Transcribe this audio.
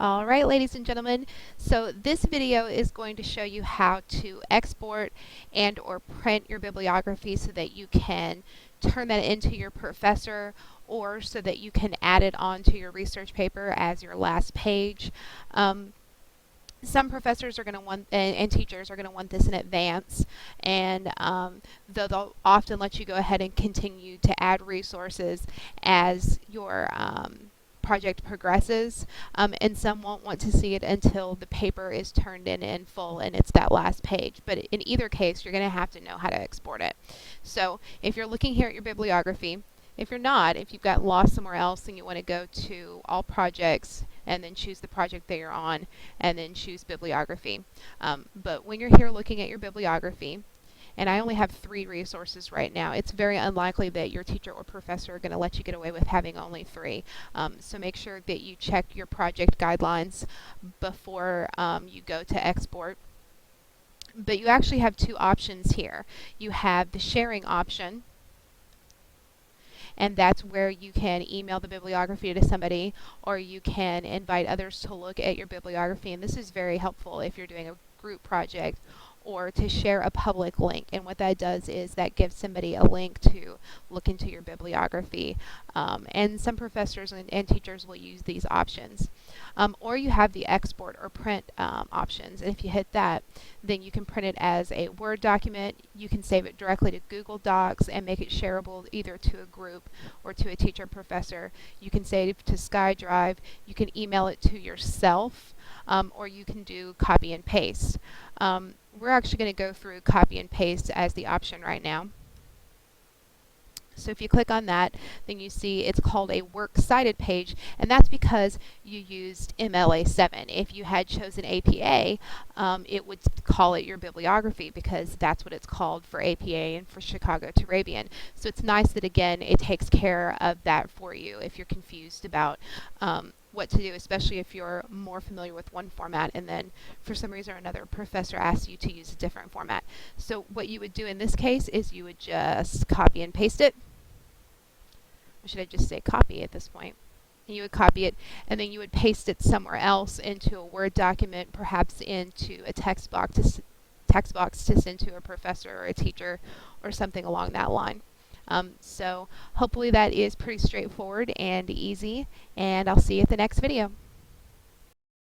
All right, ladies and gentlemen, so this video is going to show you how to export and or print your bibliography so that you can turn that into your professor or so that you can add it onto your research paper as your last page. Some professors are going to want, and teachers are going to want this in advance, and they'll often let you go ahead and continue to add resources as your project progresses, and some won't want to see it until the paper is turned in full and it's that last page. But in either case, you're going to have to know how to export it. So if you're looking here at your bibliography, if you're not, if you've got lost somewhere else and you want to go to all projects and then choose the project that you're on and then choose bibliography. But when you're here looking at your bibliography, and I only have 3 resources right now, it's very unlikely that your teacher or professor are going to let you get away with having only 3. So make sure that you check your project guidelines before you go to export. But you actually have 2 options here. You have the sharing option, and that's where you can email the bibliography to somebody, or you can invite others to look at your bibliography. And this is very helpful if you're doing a group project, or to share a public link. And what that does is that gives somebody a link to look into your bibliography. And some professors and teachers will use these options. Or you have the export or print options. And if you hit that, then you can print it as a Word document. You can save it directly to Google Docs and make it shareable either to a group or to a teacher or professor. You can save it to SkyDrive. You can email it to yourself, or you can do copy and paste. We're actually going to go through copy and paste as the option right now. So if you click on that, then you see it's called a Works Cited page, and that's because you used MLA 7. If you had chosen APA, it would call it your bibliography because that's what it's called for APA and for Chicago Turabian. So it's nice that, again, it takes care of that for you if you're confused about what to do, especially if you're more familiar with one format and then for some reason or another a professor asks you to use a different format. So what you would do in this case is you would just copy and paste it. Or should I just say copy at this point? And you would copy it and then you would paste it somewhere else into a Word document, perhaps into a text box to send to a professor or a teacher or something along that line. So hopefully that is pretty straightforward and easy, and I'll see you at the next video.